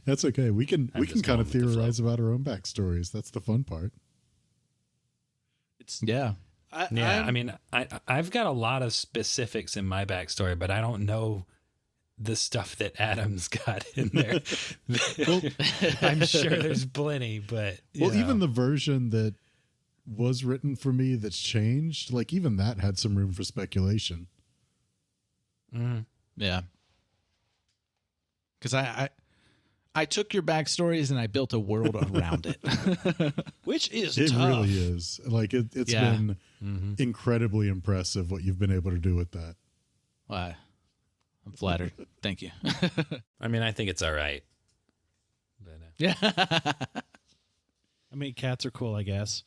That's okay. We can kind of going with the theorize about our own backstories. That's the fun part. Yeah. I've got a lot of specifics in my backstory, but I don't know the stuff that Adam's got in there. I'm sure there's plenty, but even the version that was written for me that's changed, like even that had some room for speculation. Yeah. Because I took your backstories and I built a world around it. Which is It tough. really is. Like it's been incredibly impressive what you've been able to do with that. Why? I'm flattered. Thank you. I mean, I think it's all right. But, Yeah. I mean, cats are cool, I guess.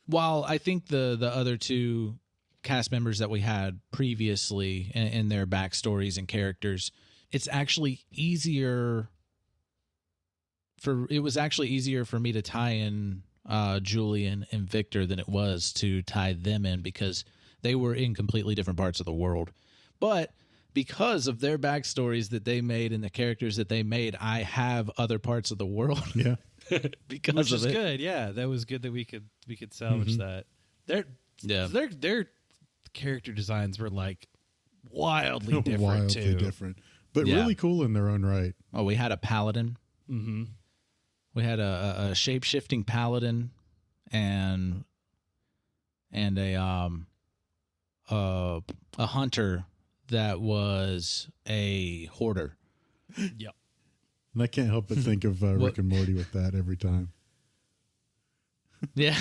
While I think the other two cast members that we had previously in their backstories and characters, it's actually easier it was actually easier for me to tie in Julian and Victor than it was to tie them in, because they were in completely different parts of the world. But because of their backstories that they made and the characters that they made, I have other parts of the world. Yeah. Because Which of is it. good. Yeah, that was good that we could salvage that. Their character designs were like wildly different Wildly too. different, but Yeah. really cool in their own right. Oh, we had a paladin. Mm-hmm. We had a shape-shifting paladin and a hunter that was a hoarder. Yep. And I can't help but think of Rick and Morty with that every time. Yeah.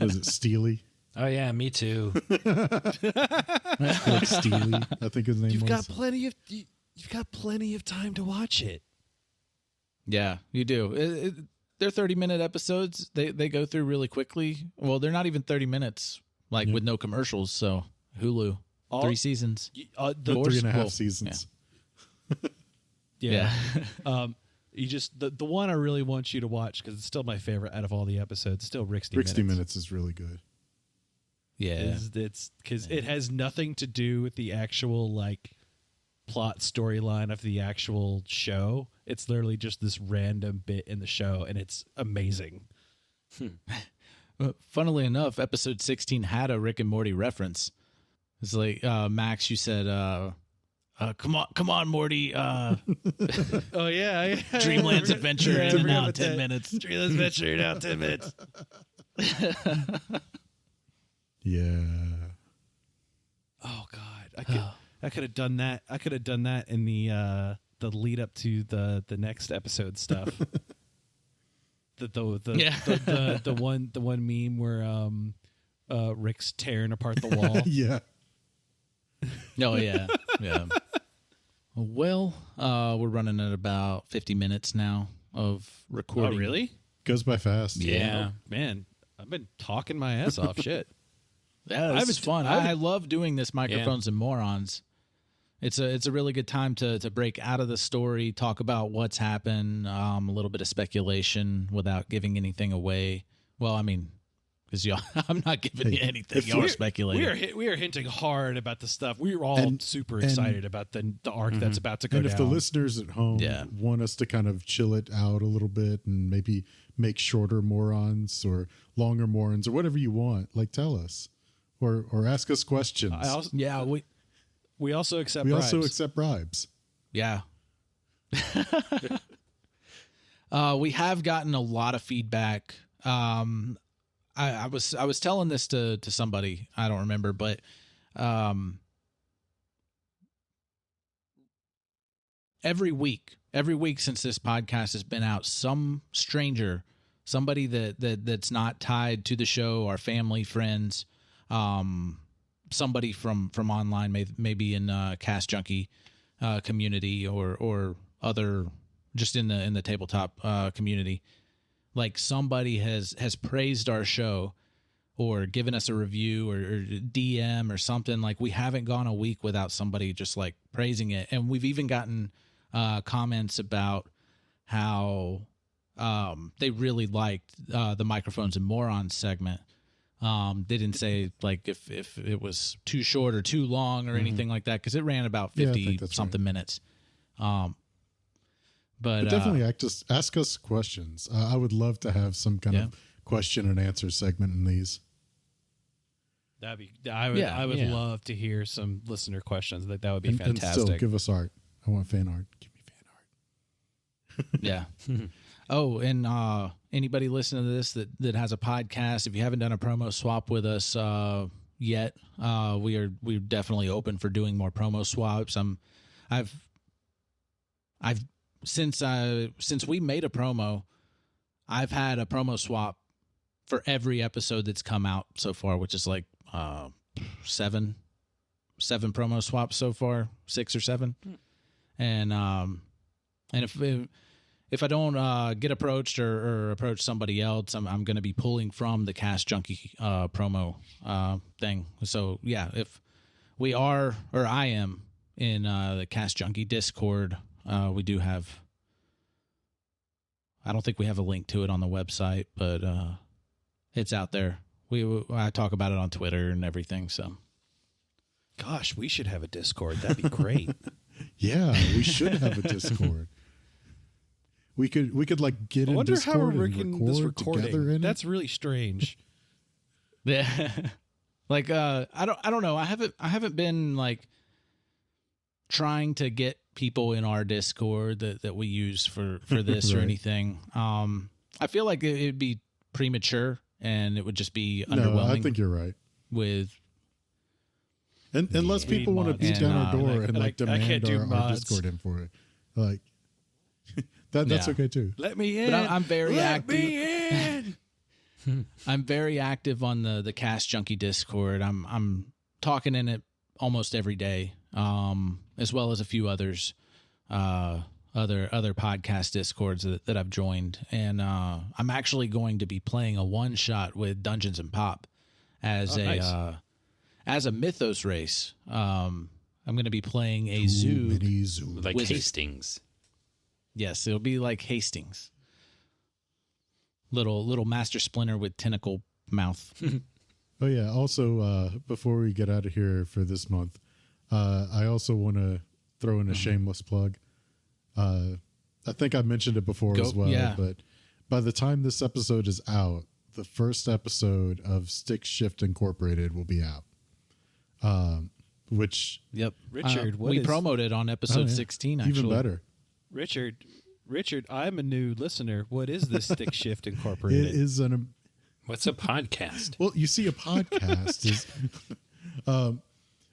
Was it Steely? oh yeah, me too. Like Steely, I think his name You've was. got plenty of time to watch it. Yeah, you do. They're 30-minute episodes. They go through really quickly. Well, they're not even 30 minutes, like with no commercials. So Hulu, 3 seasons. The 3.5 seasons. Yeah. You just the one I really want you to watch, because it's still my favorite out of all the episodes. Still Rick's 60 minutes is really good. Yeah. It's because it has nothing to do with the actual like plot storyline of the actual show. It's literally just this random bit in the show, and it's amazing. Funnily enough, episode 16 had a Rick and Morty reference. It's like, Max, you said, come on, Morty. Oh yeah, Dreamland's Adventure in now 10 minutes. Dreamland's Adventure now 10 minutes. Yeah. Oh God, I could have done that. I could have done that in the lead up to the next episode stuff. The one meme where Rick's tearing apart the wall. Yeah. Oh, yeah. Yeah. Well, we're running at about 50 minutes now of recording. Oh, really? Goes by fast. Yeah. Man, I've been talking my ass off. Shit. Yeah, this is fun. I love doing this Microphones and Morons. It's a really good time to break out of the story, talk about what's happened, a little bit of speculation without giving anything away. Well, I mean, because y'all, I'm not giving you anything. Y'all are speculating. We are hinting hard about the stuff. We were all super excited about the arc that's about to go down. And if the listeners at home want us to kind of chill it out a little bit and maybe make shorter Morons or longer Morons or whatever you want, like tell us or ask us questions. We also accept we bribes. also accept bribes. Yeah. We have gotten a lot of feedback. I was telling this to somebody, I don't remember, but every week since this podcast has been out, some stranger, somebody that's not tied to the show, our family, friends, somebody from online, maybe in Cast Junkie community or other, just in the tabletop community, like somebody has praised our show or given us a review or DM or something. Like we haven't gone a week without somebody just like praising it. And we've even gotten comments about how they really liked the Microphones and Morons segment. They didn't say like if it was too short or too long or anything like that, because it ran about 50 something minutes. But definitely ask us questions. I would love to have some kind of question and answer segment in these. I would love to hear some listener questions. That would be fantastic. And still give us art. I want fan art. Give me fan art. Yeah. Oh, and anybody listening to this that has a podcast, if you haven't done a promo swap with us yet, we're definitely open for doing more promo swaps. I've since we made a promo, I've had a promo swap for every episode that's come out so far, which is like seven promo swaps so far, 6 or 7. And if I don't get approached or approach somebody else, I'm going to be pulling from the Cast Junkie promo thing. So yeah, if we are, or I am in the Cast Junkie Discord, we do have, I don't think we have a link to it on the website, but it's out there. I talk about it on Twitter and everything. So, gosh, we should have a Discord. That'd be great. Yeah, we should have a Discord. We could like get in Discord and record together in it. That's really strange. Yeah, like I don't know. I haven't been like trying to get people in our Discord that we use for this right. or anything. I feel like it'd be premature and it would just be underwhelming. No, I think you're right. Unless people want to beat down our door and like demand our Discord info, like that's okay too. Let me in. But I'm very active. Let me in. I'm very active on the Cast Junkie Discord. I'm talking in it almost every day, as well as a few others, other podcast Discords that I've joined, and I'm actually going to be playing a one shot with Dungeons and Pop as a Mythos race. I'm going to be playing a zoo like wizard. Hastings. Yes, it'll be like Hastings. Little Master Splinter with tentacle mouth. Oh yeah. Also, before we get out of here for this month, I also want to throw in a shameless plug. I think I mentioned it before as well, but by the time this episode is out, the first episode of Stick Shift Incorporated will be out. Which Richard, we promoted on episode 16. Actually, even better. Richard, I'm a new listener. What is this Stick Shift Incorporated? It is What's a podcast? Well, you see, a podcast is,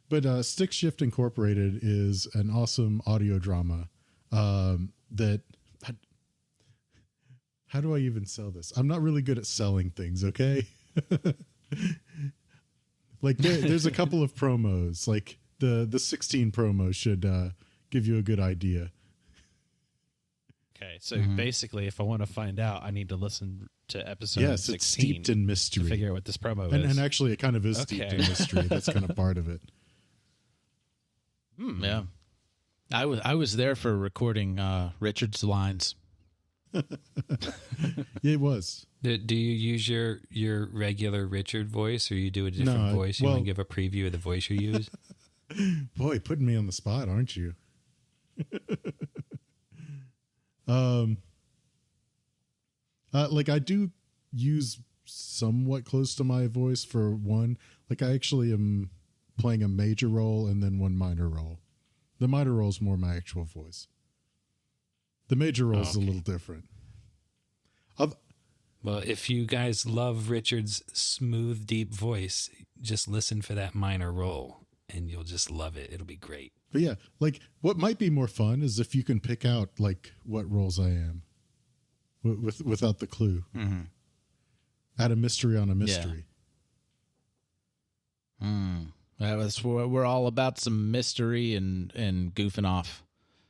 but Stick Shift Incorporated is an awesome audio drama that. How do I even sell this? I'm not really good at selling things. Okay. Like there's a couple of promos, like the 16 promo should give you a good idea. Okay, so basically, if I want to find out, I need to listen to episode 16. It's steeped in mystery. To figure out what this promo is. And actually, it kind of is steeped in mystery. That's kind of part of it. Yeah. I was there for recording Richard's lines. It was. Do you use your regular Richard voice, or you do a different voice? You want to give a preview of the voice you use? Boy, putting me on the spot, aren't you? Like I do use somewhat close to my voice for one. Like I actually am playing a major role and then one minor role. The minor role is more my actual voice. The major role is a little different. Well, if you guys love Richard's smooth, deep voice, just listen for that minor role and you'll just love it. It'll be great. But yeah, like what might be more fun is if you can pick out like what roles I am without the clue. Mm-hmm. Add a mystery on a mystery. We're all about some mystery and goofing off.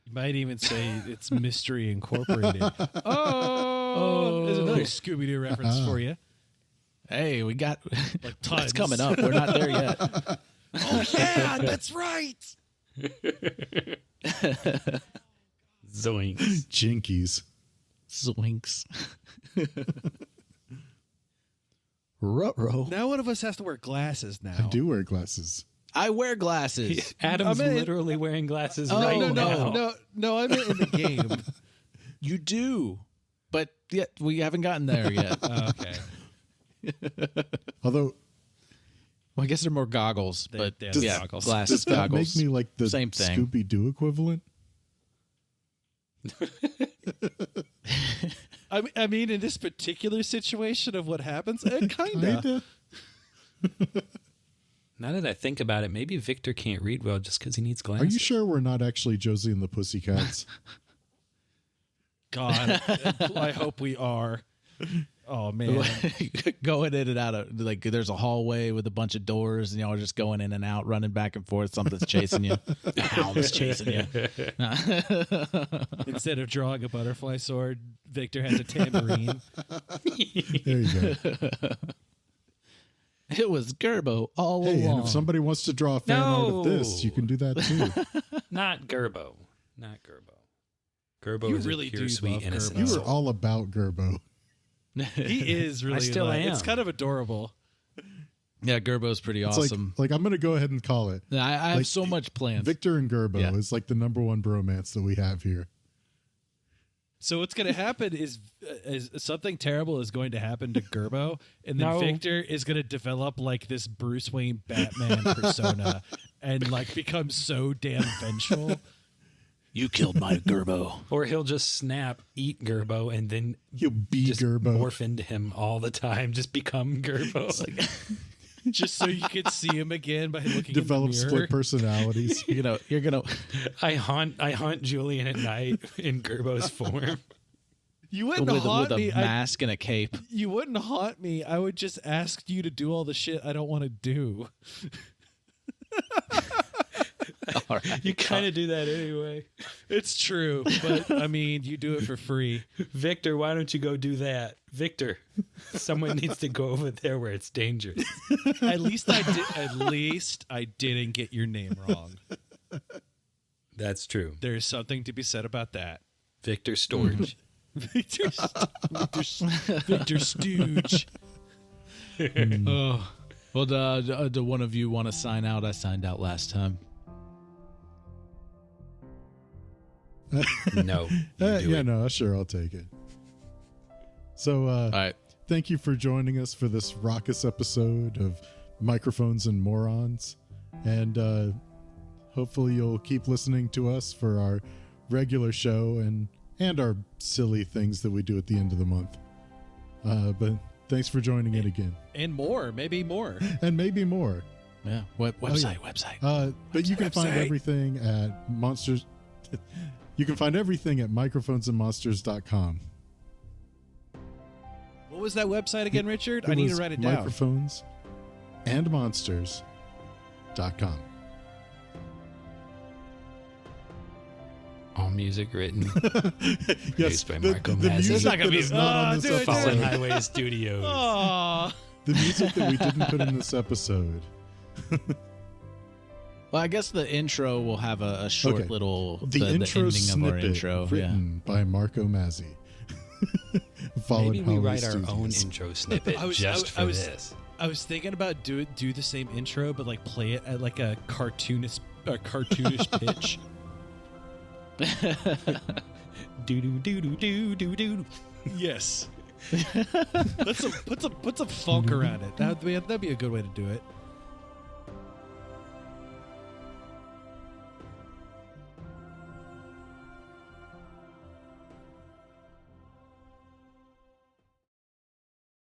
You might even say it's Mystery Incorporated. There's another Scooby-Doo reference for you. Hey, we got Like it's coming up. We're not there yet. Oh yeah, that's right. Zoinks. Jinkies. Zoinks. Ruh-roh. Now one of us has to wear glasses now. I do wear glasses. I wear glasses. Adam's I mean- literally wearing glasses Oh, right no, now. no, I meant in the game. You do, but yet we haven't gotten there yet. Okay. Although, Well, I guess they're more goggles, but they're yeah, goggles. glasses, does that goggles. make me like the Same thing. Scooby-Doo equivalent? I mean, in this particular situation of what happens, kinda. Now that I think about it, maybe Victor can't read well just because he needs Are glasses. you sure we're not actually Josie and the Pussycats? God, I hope we are. Oh man, Going in and out of, like, there's a hallway with a bunch of doors, and y'all are just going in and out, running back and forth. Something's chasing you. A hound's chasing you. instead of drawing a butterfly sword, Victor has a tambourine. There you go. It was Gerbo all Hey, along. and if somebody wants to draw a fan art of this, you can do that too. Not Gerbo. Not Gerbo. Gerbo You is really a pure, do sweet, love innocent Gerbo. You soul. were all about Gerbo. He is really. I still am. It's kind of adorable. Yeah, Gerbo's pretty It's awesome. like I'm going to go ahead and call it. I have like, so much planned. Victor and Gerbo Yeah. is like the number one bromance that we have here. So what's going to happen is something terrible is going to happen to Gerbo, and then No. Victor is going to develop like this Bruce Wayne Batman persona, and like become so damn vengeful. You killed my Gerbo. Or he'll just snap, eat Gerbo, and then You be just Gerbo. morph into him all the time. Just become Gerbo. Just so you can see him again by looking Develop in the mirror. split personalities. You're gonna. I haunt Julian at night in Gerbo's form. You wouldn't with haunt a me. mask and a cape. You wouldn't haunt me. I would just ask you to do all the shit I don't want to do. All right. You kind of do that anyway. It's true, but I mean, you do it for free. Victor, why don't you go do that? Victor, someone needs to go over there where it's dangerous. At least I didn't get your name wrong. That's true. There's something to be said about that. Victor Storage. Victor Stooge. Oh, well, do one of you want to sign out? I signed out last time. No. No, sure, I'll take it. So, All right. thank you for joining us for this raucous episode of Microphones and Morons. And hopefully you'll keep listening to us for our regular show and our silly things that we do at the end of the month. But thanks for joining in again. And more, maybe more. And maybe more. Yeah. Website. But you can find Website. everything at Monsters. You can find everything at microphonesandmonsters.com. What was that website again, Richard? I need to write it down. Microphonesandmonsters.com. All music written Yes, Produced by the Marco Mazzei. music It's not gonna that be- is not on this do it, do it. Fallen episode. Highway Studios. Aw. The music that we didn't put in this episode. Well, I guess the intro will have a short Okay. little The intro ending snippet of our intro. Yeah. written by Marco Mazzei. Maybe we write our own intro snippet just for this. I was thinking about do the same intro, but like play it at like a cartoonish pitch. Do do do do do do do. Yes. Put some funk around it. That'd be a good way to do it.